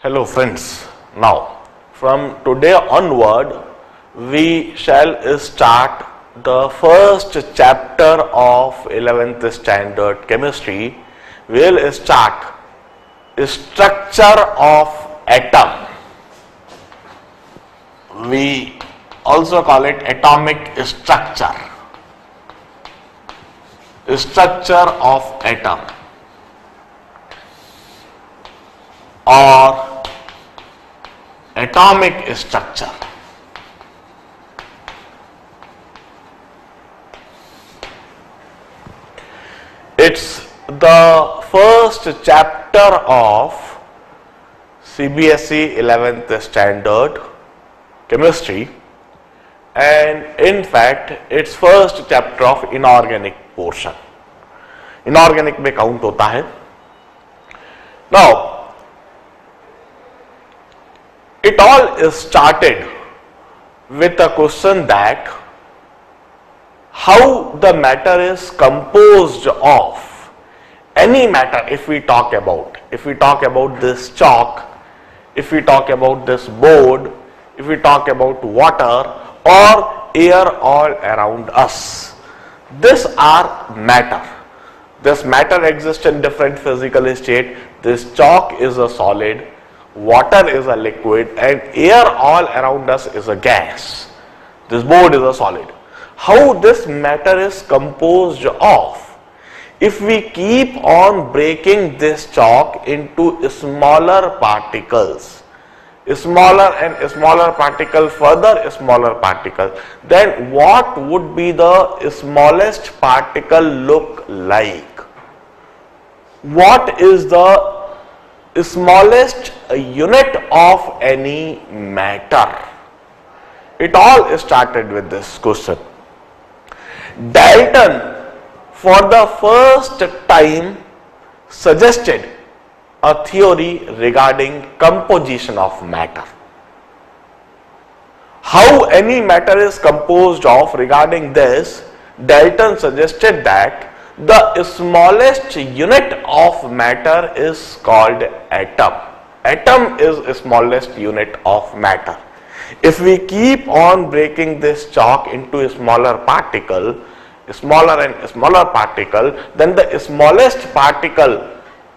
Hello friends, now from today onward we shall start the first chapter of 11th standard chemistry. We will start structure of atom. We also call it atomic structure. Structure of atom or atomic structure. It's the first chapter of CBSE 11th standard chemistry, and in fact it's first chapter of inorganic portion. Inorganic में count होता है. Now it all started with a question that how the matter is composed of. Any matter, if we talk about this chalk, if we talk about this board, if we talk about water or air all around us, these are matter. This matter exists in different physical state. This chalk is a solid, water is a liquid, and air all around us is a gas. This board is a solid. How this matter is composed of? If we keep on breaking this chalk into smaller particles, smaller and smaller particle, further smaller particle, then what would be the smallest particle look like? What is the smallest unit of any matter? It all started with this question. Dalton for the first time suggested a theory regarding composition of matter. How any matter is composed of, regarding this, Dalton suggested that the smallest unit of matter is called atom. Atom is the smallest unit of matter. If we keep on breaking this chalk into a smaller particle, smaller and smaller particle, then the smallest particle,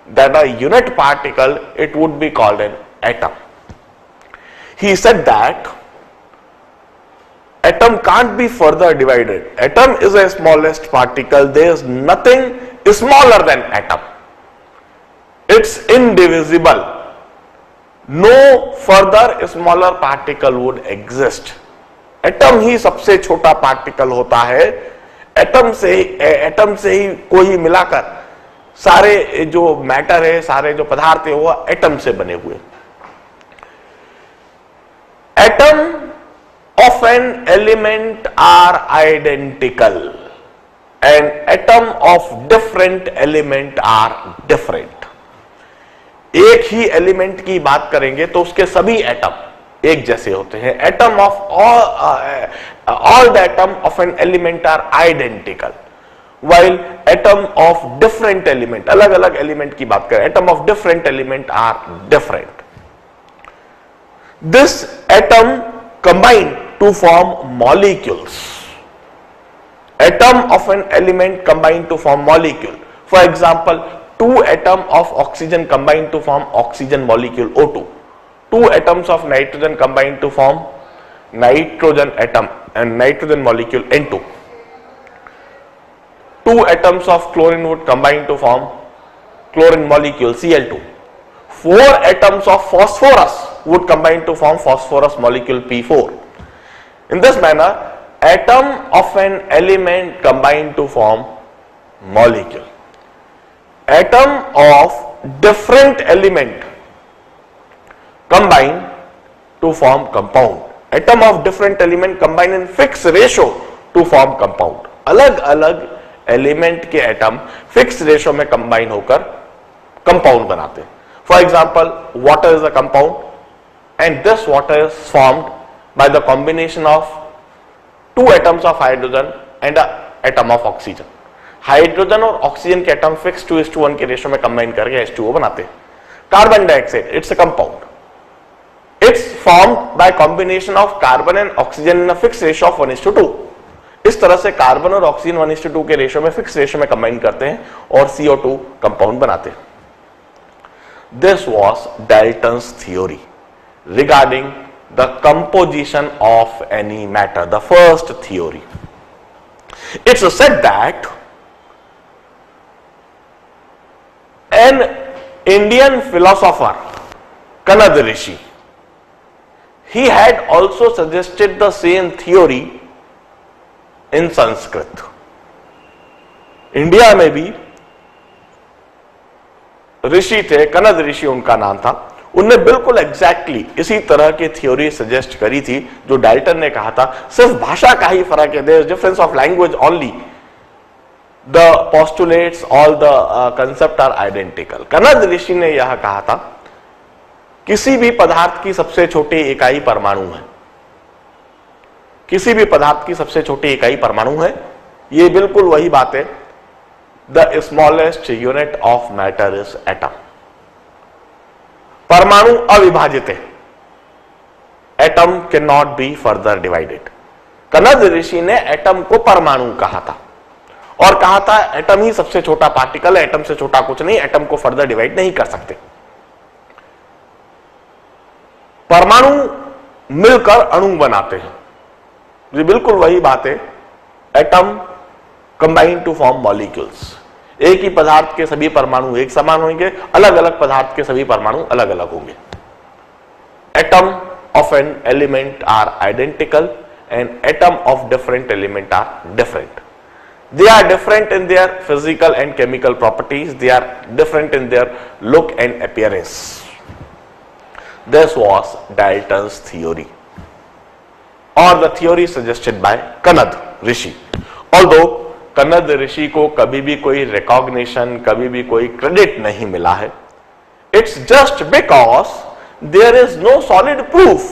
that a unit particle, it would be called an atom. He said that atom can't be further divided. Atom is the smallest particle. There is nothing smaller than atom. It's indivisible. No further smaller particle would exist. Atom ही सबसे छोटा particle होता है. Atom से ही कोई मिलाकर सारे जो मैटर है, सारे जो पदार्थ है, वो एटम से बने हुए. Atom of an element are identical and atom of different element are different. एक ही एलिमेंट की बात करेंगे तो उसके सभी एटम एक जैसे होते हैं. Atom of all the atom of an element are identical, while atom of different element, अलग अलग एलिमेंट की बात करें, atom of different element are different. This atom combine to form molecules. Atom of an element combine to form molecule. For example, two atoms of oxygen combine to form oxygen molecule O2. Two atoms of nitrogen combine to form nitrogen atom and nitrogen molecule N2. Two atoms of chlorine would combine to form chlorine molecule Cl2. Four atoms of phosphorus would combine to form phosphorus molecule P4. In this manner, atom of an element combine to form molecule. Atom of different element combine to form compound. Atom of different element combine in fixed ratio to form compound. अलग अलग element के atom fix ratio में combine होकर compound बनाते हैं. For example, water is a compound, and this water is formed by the combination of two atoms of hydrogen and an atom of oxygen. Hydrogen और oxygen के atom fix 2:1 के ratio में combine करके H2O बनाते हैं. Carbon dioxide, it's a compound. It's formed by combination of carbon and oxygen in a fixed ratio of 1:2. इस तरह से कार्बन और ऑक्सीजन 1:2 के रेशियो में, फिक्स रेशियो में कंबाइन करते हैं और CO2 कंपाउंड बनाते हैं. This was Dalton's theory regarding the composition of any matter, the first theory. It's said that an Indian philosopher, Kanad Rishi, he had also suggested the same theory in Sanskrit. India में भी ऋषि थे, कनद ऋषि उनका नाम था. उनने बिल्कुल exactly इसी तरह की थ्योरी सजेस्ट करी थी जो डाल्टन ने कहा था. सिर्फ भाषा का ही फर्क है, there is difference of language only. The postulates, all the concept are identical. Kanad Rishi ने यह कहा था किसी भी पदार्थ की सबसे छोटी इकाई परमाणु है. किसी भी पदार्थ की सबसे छोटी इकाई परमाणु है. ये बिल्कुल वही बात है. The smallest unit of matter is atom. परमाणु अविभाजित है. Atom cannot be further divided. Kanad Rishi ने एटम को परमाणु कहा था और कहा था एटम ही सबसे छोटा पार्टिकल है, एटम से छोटा कुछ नहीं, एटम को फर्दर डिवाइड नहीं कर सकते. परमाणु मिलकर अणु बनाते हैं. ये बिल्कुल वही बात है. Atom combine to form molecules. एक ही पदार्थ के सभी परमाणु एक समान होंगे, अलग अलग पदार्थ के सभी परमाणु अलग अलग होंगे. Atom of an element are identical and atom of different element are different. They are different in their physical and chemical properties. They are different in their look and appearance. This was Dalton's theory, or the theory suggested by Kanad Rishi. Although Kanad Rishi को कभी भी कोई recognition, कभी भी कोई credit नहीं मिला है. It's just because there is no solid proof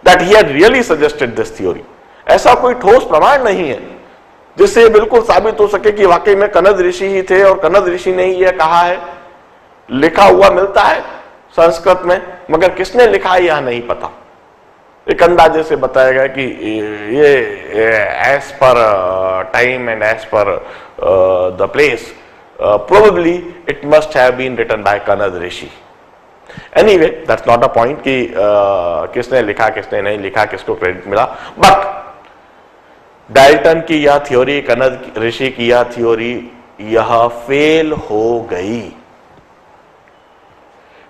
that he had really suggested this theory. ऐसा कोई ठोस प्रमाण नहीं है जिससे बिल्कुल साबित हो सके कि वाकई में कनद ऋषि ही थे और कनद ऋषि ने ही यह कहा है. लिखा हुआ मिलता है संस्कृत में, मगर किसने लिखा है यह नहीं पता. एक अंदाजे से बताया गया कि ये as per time and as per the place probably it must have been written by Kanad Rishi. Anyway, that's not a point कि किसने लिखा किसने नहीं लिखा, किसको क्रेडिट मिला. बट डाल्टन की यह थ्योरी, कनद ऋषि की यह थ्योरी, यह फेल हो गई.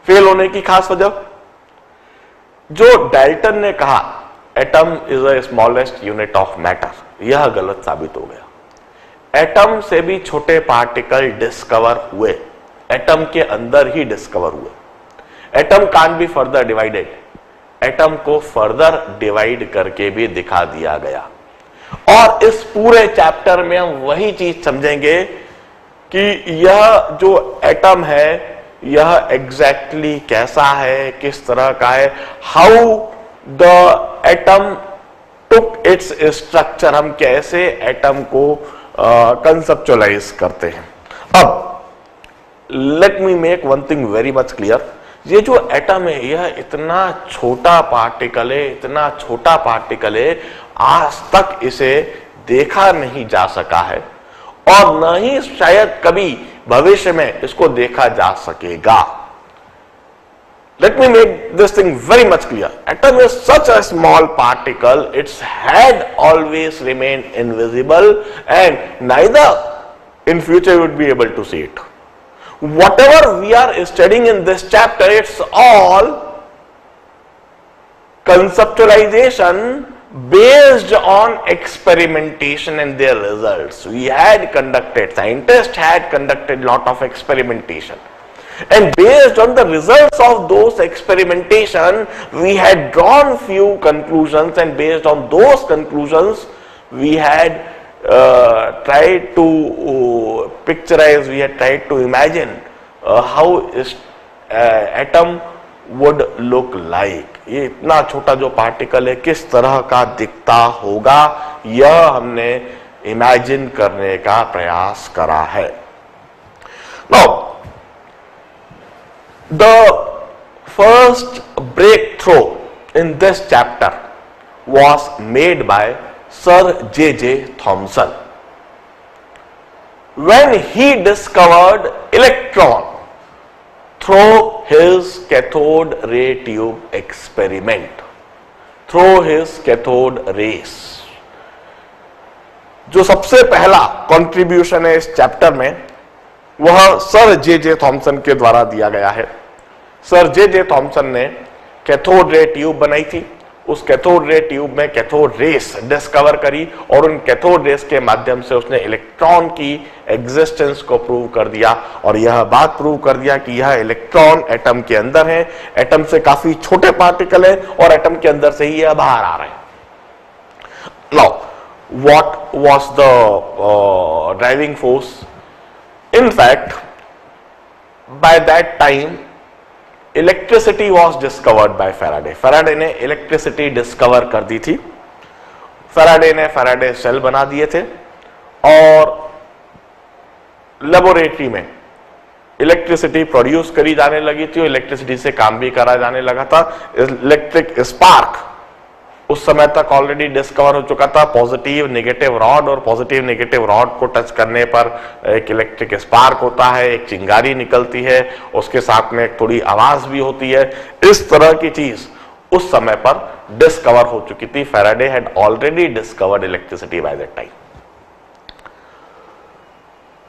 फेल होने की खास वजह, जो डाल्टन ने कहा atom is a smallest unit of matter, यह गलत साबित हो गया. एटम से भी छोटे पार्टिकल डिस्कवर हुए, एटम के अंदर ही डिस्कवर हुए. Atom can't be further divided. Atom को फर्दर डिवाइड करके भी दिखा दिया गया. और इस पूरे चैप्टर में हम वही चीज समझेंगे कि यह जो एटम है यह एग्जैक्टली कैसा है, किस तरह का है, how the atom took its structure. हम कैसे एटम को कंसेप्चुअलाइज करते हैं. अब late me make one thing very much clear. ये जो एटम है यह इतना छोटा पार्टिकल है, इतना छोटा पार्टिकल है, आज तक इसे देखा नहीं जा सका है और न ही शायद कभी भविष्य में इसको देखा जा सकेगा. Let me make this thing very much clear. Atom is such a small particle, it's head always remain invisible and neither in future would be able to see it. Whatever we are studying in this chapter, it's all conceptualization based on experimentation and their results. We had conducted, scientists had conducted lot of experimentation, and based on the results of those experimentation, we had drawn few conclusions, and based on those conclusions, we had tried to picturize, we had tried to imagine how atom would look like. ये इतना छोटा जो particle है किस तरह का दिखता होगा, यह हमने इमेजिन करने का प्रयास करा है. Now, the first break breakthrough in this chapter was made by Sir J.J. Thomson when he discovered electron through his cathode ray tube experiment, through his cathode rays. जो सबसे पहला कंट्रीब्यूशन है इस चैप्टर में वह सर जे थॉमसन के द्वारा दिया गया है। सर जे थॉमसन ने कैथोड रे ट्यूब बनाई थी। उस कैथोड रे ट्यूब में कैथोड रेस डिस्कवर करी और उन कैथोड रेस के माध्यम से उसने इलेक्ट्रॉन की एग्जिस्टेंस को प्रूव कर दिया और यह बात प्रूव कर दिया कि यह इलेक्ट्रॉन एटम के अंदर है, एटम से काफी छोटे पार्टिकल है और एटम के अंदर से ही यह बाहर आ रहे हैं। Now what was the driving force? In fact, by that time electricity was discovered by Faraday. Faraday ने इलेक्ट्रिसिटी डिस्कवर कर दी थी। Faraday ने Faraday सेल बना दिए थे और लेबोरेटरी में इलेक्ट्रिसिटी प्रोड्यूस करी जाने लगी थी और इलेक्ट्रिसिटी से काम भी करा जाने लगा था। इलेक्ट्रिक स्पार्क उस समय तक ऑलरेडी डिस्कवर हो चुका था। पॉजिटिव नेगेटिव रॉड और पॉजिटिव नेगेटिव रॉड को टच करने पर एक इलेक्ट्रिक स्पार्क होता है, एक चिंगारी निकलती है, उसके साथ में एक थोड़ी आवाज भी होती है। इस तरह की चीज उस समय पर डिस्कवर हो चुकी थी। Faraday had already discovered electricity by that time.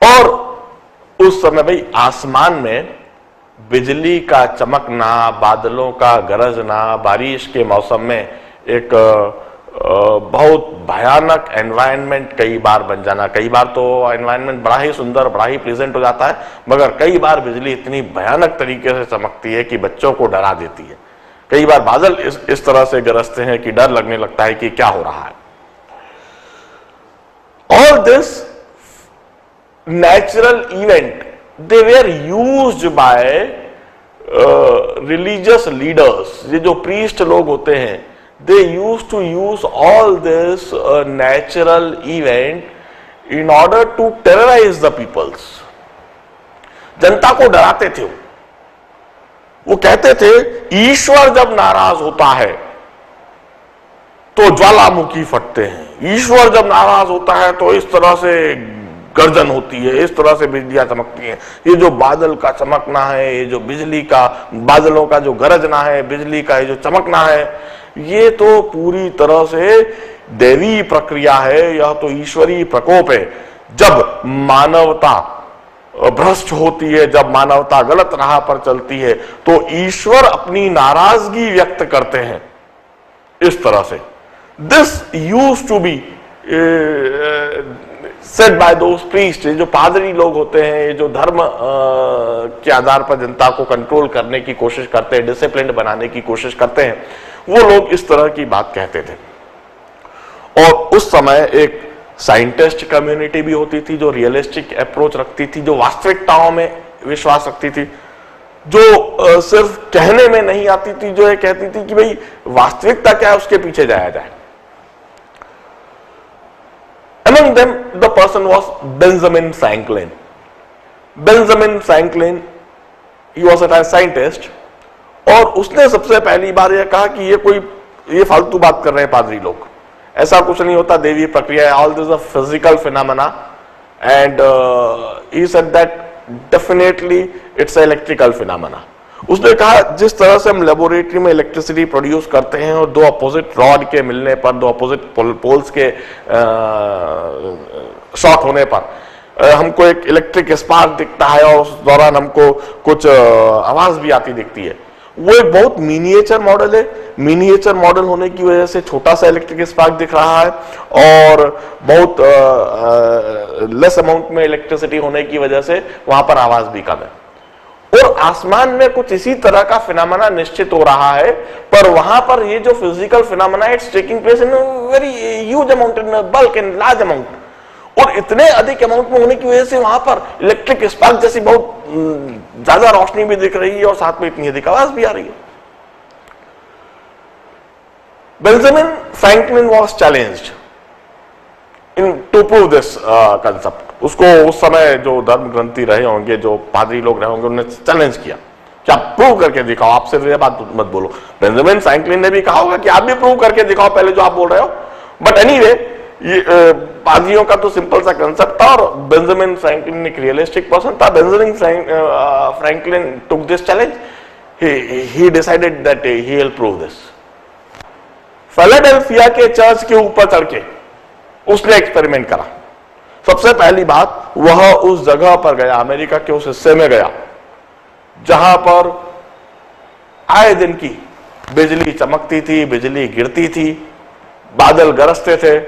और उस समय भाई आसमान में बिजली का चमकना, बादलों का गरजना, बारिश के मौसम में एक बहुत भयानक एनवायरनमेंट कई बार बन जाना। कई बार तो एनवायरनमेंट बड़ा ही सुंदर, बड़ा ही प्लेजेंट हो जाता है, मगर कई बार बिजली इतनी भयानक तरीके से चमकती है कि बच्चों को डरा देती है। कई बार बादल इस तरह से गरजते हैं कि डर लगने लगता है कि क्या हो रहा है। All this natural event they were used by religious leaders. ये जो प्रीस्ट लोग होते हैं, they used to use all this natural event in order to terrorize the peoples. जनता को डराते थे। वो कहते थे ईश्वर जब नाराज होता है तो ज्वालामुखी फटते हैं, ईश्वर जब नाराज होता है तो इस तरह से गर्जन होती है, इस तरह से बिजलियां चमकती हैं। ये जो बादल का चमकना है, ये जो बिजली का, बादलों का जो गरजना है, बिजली का ये जो चमकना है, ये तो पूरी तरह से दैवी प्रक्रिया है, यह तो ईश्वरीय प्रकोप है। जब मानवता भ्रष्ट होती है, जब मानवता गलत राह पर चलती है, तो ईश्वर अपनी नाराजगी व्यक्त करते हैं इस तरह से। This used to be said by those priest. जो पादरी लोग होते हैं, जो धर्म के आधार पर जनता को कंट्रोल करने की कोशिश करते हैं, डिसिप्लिन बनाने की कोशिश करते हैं, वो लोग इस तरह की बात कहते थे। और उस समय एक साइंटिस्ट कम्युनिटी भी होती थी जो रियलिस्टिक अप्रोच रखती थी, जो वास्तविकताओं में विश्वास रखती थी, जो सिर्फ कहने में नहीं आती थी, जो ये कहती थी कि भाई वास्तविकता क्या है उसके पीछे जाया जाए। Among them, the person was Benjamin Franklin. Benjamin Franklin, he was a scientist, और उसने सबसे पहली बार यह कहा कि ये फालतू बात कर रहे हैं पादरी लोग, ऐसा कुछ नहीं होता, देवी प्रक्रिया है, all this a physical phenomena, and he said that definitely it's a electrical phenomena. उसने कहा जिस तरह से हम लेबोरेटरी में इलेक्ट्रिसिटी प्रोड्यूस करते हैं और दो अपोजिट रॉड के मिलने पर, दो अपोजिट पोल्स के शॉर्ट होने पर हमको एक इलेक्ट्रिक स्पार्क दिखता है और उस दौरान हमको कुछ आवाज भी आती दिखती है, वो एक बहुत मिनिएचर मॉडल है। मिनिएचर मॉडल होने की वजह से छोटा सा इलेक्ट्रिक स्पार्क दिख रहा है और बहुत लेस अमाउंट में इलेक्ट्रिसिटी होने की वजह से वहां पर आवाज भी कम है। और आसमान में कुछ इसी तरह का फिनोमेना निश्चित हो रहा है, पर वहां पर ये जो physical phenomena it's taking place in very huge amount, in bulk, in large amount, और इतने अधिक अमाउंट में होने की वजह से वहां पर इलेक्ट्रिक स्पार्क जैसी बहुत ज्यादा रोशनी भी दिख रही है और साथ में इतनी अधिक आवाज भी आ रही है। Benjamin Franklin was challenged in to prove this concept. उसको उस समय जो धर्म ग्रंथी रहे होंगे, जो पादरी लोग रहे होंगे, उन्होंने चैलेंज किया क्या प्रूव करके दिखाओ, आप सिर्फ ये बात मत बोलो। बेंजामिन फ्रैंकलिन ने भी कहा होगा कि आप भी प्रूव करके दिखाओ पहले जो आप बोल रहे हो। बट एनीवे, ये पादरियों का तो सिंपल सा कंसेप्ट था और बेंजामिन फ्रैंकलिन एक रियलिस्टिक पर्सन था। Benjamin Franklin took this challenge, he decided that he will prove this। Philadelphia के चर्च के ऊपर चढ़ के उसने एक्सपेरिमेंट करा। सबसे पहली बात, वह उस जगह पर गया, अमेरिका के उस हिस्से में गया जहां पर आए दिन की बिजली चमकती थी, बिजली गिरती थी, बादल गरजते थे,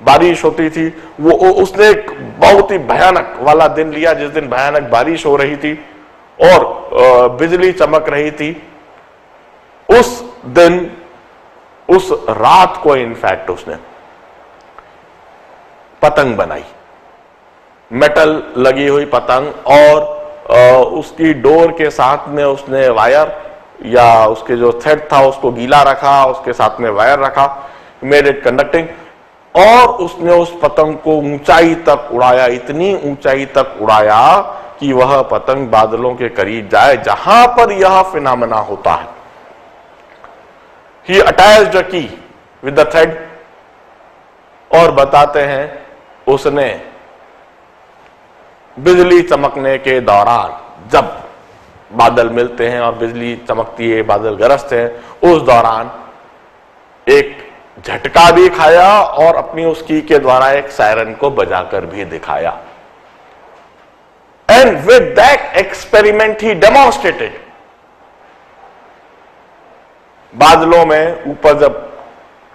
बारिश होती थी। वो उसने एक बहुत ही भयानक वाला दिन लिया जिस दिन भयानक बारिश हो रही थी और बिजली चमक रही थी। उस दिन, उस रात को इनफैक्ट उसने पतंग बनाई, मेटल लगी हुई पतंग, और उसकी डोर के साथ में उसने वायर या उसके जो थ्रेड था उसको गीला रखा, उसके साथ में वायर रखा, मेड इट कंडक्टिंग, और उसने उस पतंग को ऊंचाई तक उड़ाया, इतनी ऊंचाई तक उड़ाया कि वह पतंग बादलों के करीब जाए जहां पर यह फिनोमेना होता है। He attached a key with the thread, और बताते हैं उसने बिजली चमकने के दौरान, जब बादल मिलते हैं और बिजली चमकती है, बादल गरजते हैं, उस दौरान एक झटका भी खाया और अपनी उस की के द्वारा एक सायरन को बजाकर भी दिखाया। And with that experiment he demonstrated, बादलों में ऊपर जब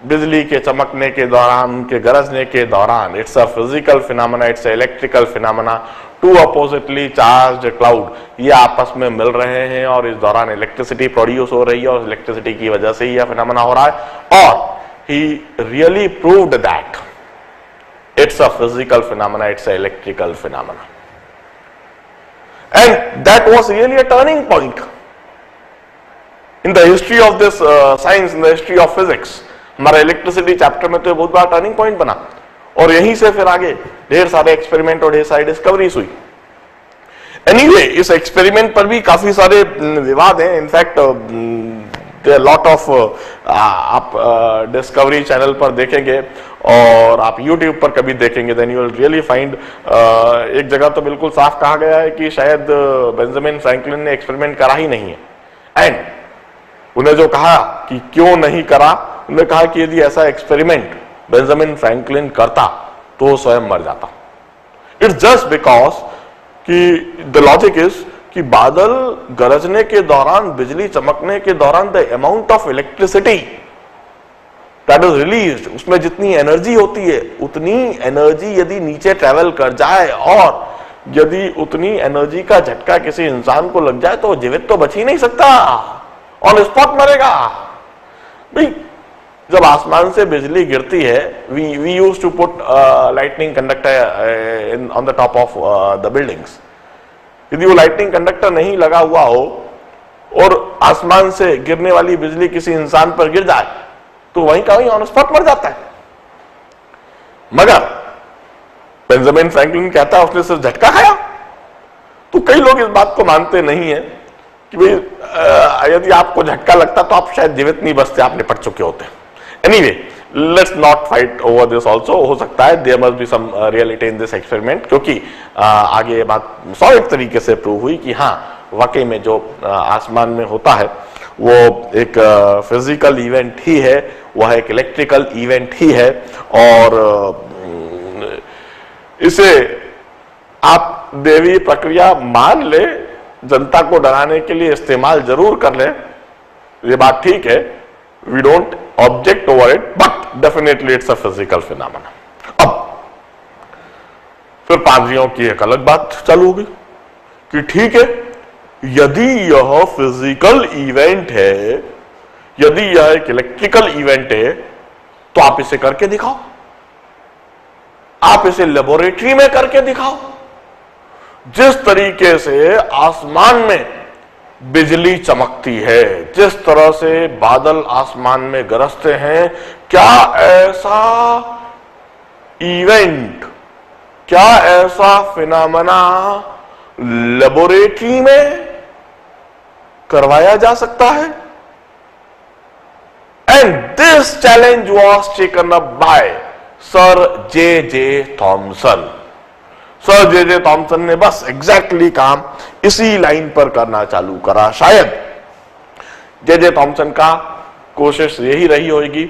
बिजली के चमकने के दौरान, उनके गरजने के दौरान, it's a physical phenomena, it's a electrical phenomena, two oppositely charged cloud ये आपस में मिल रहे हैं और इस दौरान इलेक्ट्रिसिटी प्रोड्यूस हो रही है और इलेक्ट्रिसिटी की वजह से ही यह फिनोमेना हो रहा है। और he really proved that it's a physical phenomena, it's a electrical phenomena, and that was really a turning point in the history of this science, in the history of physics। हमारा electricity chapter में तो बहुत बड़ा turning point बना और यहीं से फिर आगे ढेर सारे एक्सपेरिमेंट और ढेर सारी डिस्कवरीज हुई। एनीवे, इस एक्सपेरिमेंट पर भी काफी सारे विवाद हैं। इनफैक्ट लॉट ऑफ, आप डिस्कवरी चैनल पर देखेंगे और आप यूट्यूब पर कभी देखेंगे, then you will really find, एक जगह तो बिल्कुल साफ कहा गया है कि शायद बेंजामिन फ्रैंकलिन ने एक्सपेरिमेंट करा ही नहीं है। एंड उन्हें जो कहा कि क्यों नहीं करा, उन्होंने कहा कि यदि ऐसा एक्सपेरिमेंट बेंजामिन फ्रैंकलिन करता तो वो स्वयं मर जाता। इट्स जस्ट बिकॉज कि द लॉजिक इज कि बादल गरजने के दौरान, बिजली चमकने के दौरान, the amount of electricity that is released, उसमें जितनी एनर्जी होती है उतनी एनर्जी यदि नीचे ट्रेवल कर जाए और यदि उतनी एनर्जी का झटका किसी इंसान को लग जाए तो जीवित तो बच ही नहीं सकता, ऑन स्पॉट मरेगा। भाई जब आसमान से बिजली गिरती है, we used to put lightning conductor on the top of the buildings. यदि वो लाइटनिंग कंडक्टर नहीं लगा हुआ हो और आसमान से गिरने वाली बिजली किसी इंसान पर गिर जाए तो वहीं का वहीं ऑन स्पॉट मर जाता है। मगर बेंजामिन फ्रैंकलिन कहता है उसने सिर्फ झटका खाया। तो कई लोग इस बात को मानते नहीं है कि भाई यदि आपको झटका लगता तो आप शायद जीवित नहीं बचते, आप निपट चुके होते। Anyway, let's not fight over this also. हो सकता है there must be some reality in this experiment, क्योंकि आगे ये बात सॉलिड तरीके से प्रूव हुई कि हाँ वाकई में जो आसमान में होता है वो एक फिजिकल इवेंट ही है, वह एक इलेक्ट्रिकल इवेंट ही है। और इसे आप देवी प्रक्रिया मान ले, जनता को डराने के लिए इस्तेमाल जरूर कर ले, ये बात ठीक है, we don't object over it, but definitely it's a physical phenomena. अब फिर पादरियों की एक अलग बात चालू होगी कि ठीक है, यदि यह फिजिकल इवेंट है, यदि यह एक इलेक्ट्रिकल इवेंट है, तो आप इसे करके दिखाओ, आप इसे लेबोरेटरी में करके दिखाओ। जिस तरीके से आसमान में बिजली चमकती है, जिस तरह से बादल आसमान में गरजते हैं, क्या ऐसा इवेंट, क्या ऐसा फिनोमेना लेबोरेटरी में करवाया जा सकता है। And this challenge was taken up by sir J Thomson. Sir J Thomson ने बस एग्जैक्टली काम इसी लाइन पर करना चालू करा। शायद जे थॉमसन का कोशिश यही रही होगी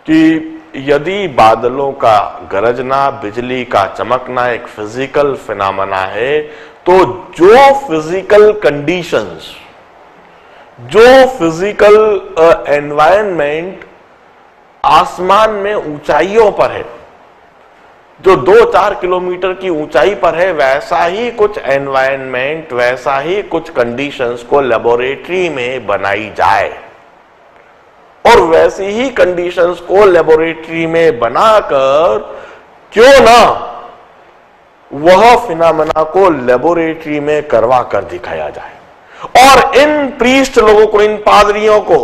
कि यदि बादलों का गरजना, बिजली का चमकना एक फिजिकल फिनोमेना है, तो जो फिजिकल कंडीशंस, जो फिजिकल एनवायरनमेंट आसमान में ऊंचाइयों पर है, जो 2-4 किलोमीटर की ऊंचाई पर है, वैसा ही कुछ एनवायरनमेंट, वैसा ही कुछ कंडीशंस को लेबोरेटरी में बनाई जाए और वैसी ही कंडीशंस को लेबोरेटरी में बनाकर क्यों ना वह फिनोमेना को लेबोरेटरी में करवा कर दिखाया जाए और इन प्रीस्ट लोगों को, इन पादरियों को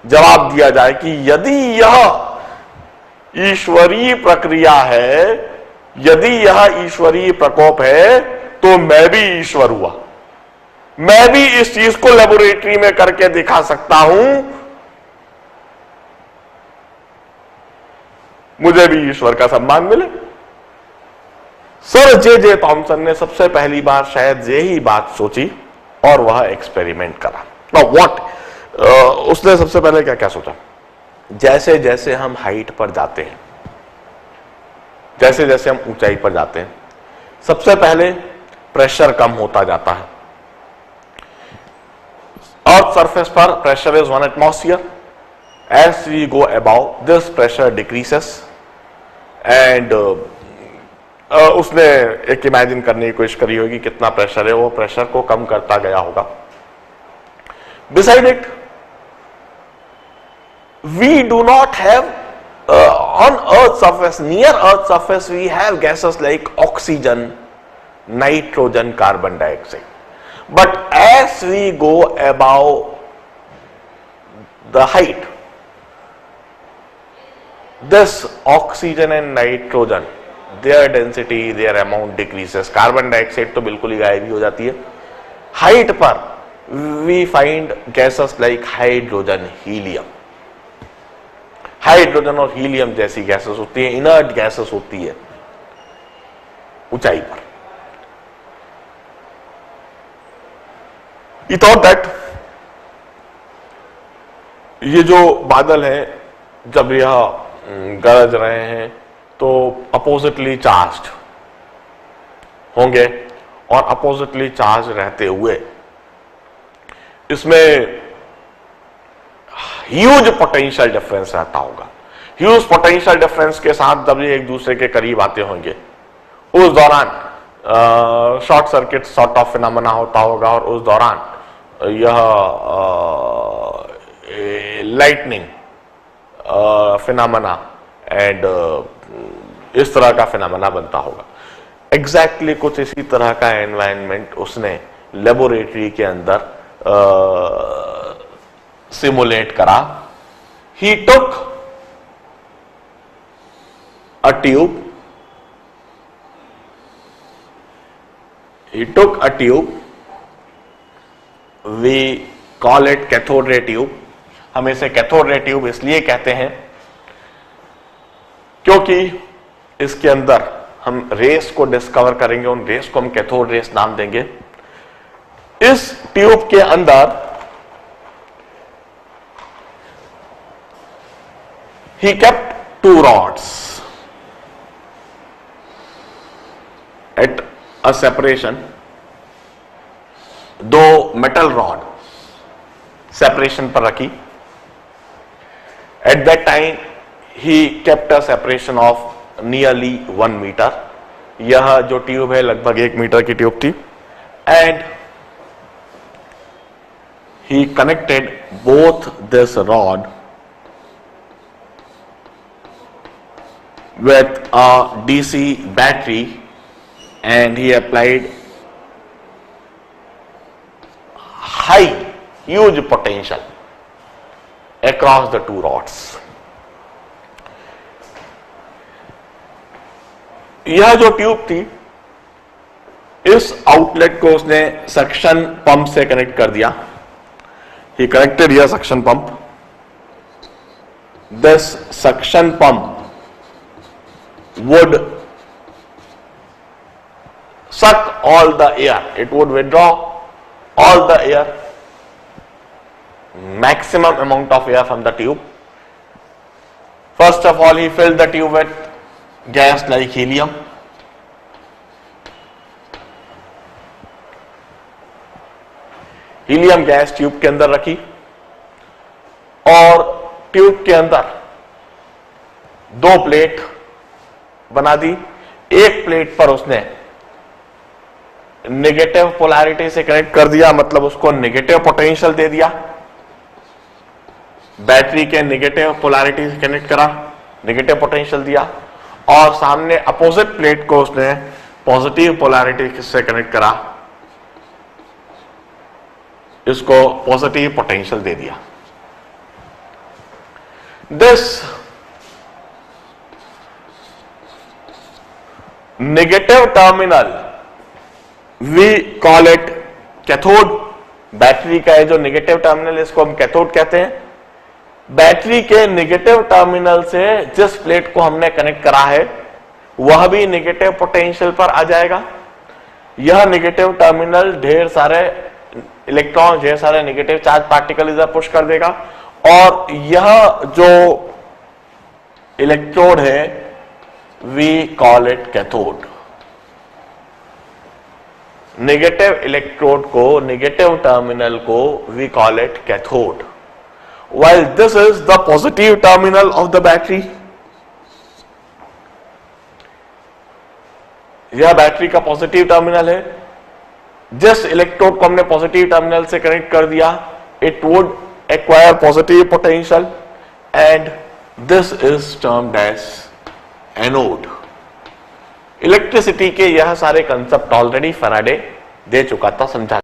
जवाब दिया जाए कि यदि यह ईश्वरीय प्रक्रिया है, यदि यह ईश्वरीय प्रकोप है, तो मैं भी ईश्वर हुआ, मैं भी इस चीज को लेबोरेटरी में करके दिखा सकता हूं, मुझे भी ईश्वर का सम्मान मिले। सर जे थॉमसन ने सबसे पहली बार शायद यही बात सोची और वह एक्सपेरिमेंट करा। नाउ व्हाट, उसने सबसे पहले क्या क्या सोचा? जैसे जैसे हम हाइट पर जाते हैं, जैसे जैसे हम ऊंचाई पर जाते हैं, सबसे पहले प्रेशर कम होता जाता है। अर्थ सरफेस पर pressure is 1 atmosphere. As we go above, this pressure decreases and उसने एक इमेजिन करने की कोशिश करी होगी कितना प्रेशर है, वो प्रेशर को कम करता गया होगा। Beside it, we do not have on Earth's surface, near Earth's surface, we have gases like oxygen, nitrogen, carbon dioxide. But as we go above the height, this oxygen and nitrogen, their density, their amount decreases. Carbon dioxide तो बिल्कुल ही गायब ही हो जाती है। Height पर we find gases like hydrogen, helium. Hydrogen और helium जैसी gases होती है, इनर्ट गैसेस होती है ऊंचाई पर। He thought that ये जो बादल है, जब यह गरज रहे हैं तो अपोजिटली चार्ज्ड होंगे और अपोजिटली चार्ज रहते हुए इसमें ह्यूज पोटेंशियल डिफरेंस रहता होगा। ह्यूज पोटेंशियल डिफरेंस के साथ जब ये एक दूसरे के करीब आते होंगे, उस दौरान short circuit sort of phenomena होता होगा और उस दौरान यह लाइटनिंग फिनोमेना एंड इस तरह का फिनोमेना बनता होगा। एग्जैक्टली कुछ इसी तरह का एनवायरनमेंट उसने लेबोरेटरी के अंदर सिमुलेट करा। He took a tube, we call it cathode ray tube. हम इसे कैथोड रे ट्यूब इसलिए कहते हैं क्योंकि इसके अंदर हम रेस को डिस्कवर करेंगे, उन रेस को हम कैथोड रेस नाम देंगे। इस ट्यूब के अंदर he kept 2 rods at a separation, 2 metal rod separation पर रखी। At that time he kept a separation of nearly 1 meter. यह जो ट्यूब है लगभग 1 मीटर की ट्यूब थी। And he connected both this rod with a DC battery and he applied huge potential across the 2 rods. यह जो tube थी, इस आउटलेट को उसने सक्शन पंप से कनेक्ट कर दिया he connected here suction pump. This suction pump would suck all the air, it would withdraw all the air, maximum amount of air from the tube. First of all, he filled the tube with gas like helium. Helium gas tube के अंदर रखी और tube के अंदर दो plate बना दी. एक plate पर उसने नेगेटिव पोलैरिटी से कनेक्ट कर दिया, मतलब उसको नेगेटिव पोटेंशियल दे दिया. बैटरी के नेगेटिव पोलैरिटी से कनेक्ट करा, नेगेटिव पोटेंशियल दिया. और सामने अपोजिट प्लेट को उसने पॉजिटिव पोलैरिटी से कनेक्ट करा, इसको पॉजिटिव पोटेंशियल दे दिया. This negative terminal we call it cathode. Battery का है जो नेगेटिव टर्मिनल, इसको हम कैथोड कहते हैं. बैटरी के नेगेटिव टर्मिनल से जिस प्लेट को हमने कनेक्ट करा है वह भी नेगेटिव पोटेंशियल पर आ जाएगा. यह नेगेटिव टर्मिनल ढेर सारे इलेक्ट्रॉन, ढेर सारे नेगेटिव चार्ज पार्टिकल इधर पुश कर देगा और यह जो इलेक्ट्रोड है we call it cathode. Negative electrode को, नेगेटिव टर्मिनल को we call it cathode, while this is the positive terminal of the battery. यह बैटरी का पॉजिटिव टर्मिनल है. जिस इलेक्ट्रोड को हमने पॉजिटिव टर्मिनल से कनेक्ट कर दिया, it would acquire positive potential and this is termed as anode. Electricity के यह सारे कंसेप्ट ऑलरेडी फैराडे दे चुका था, समझा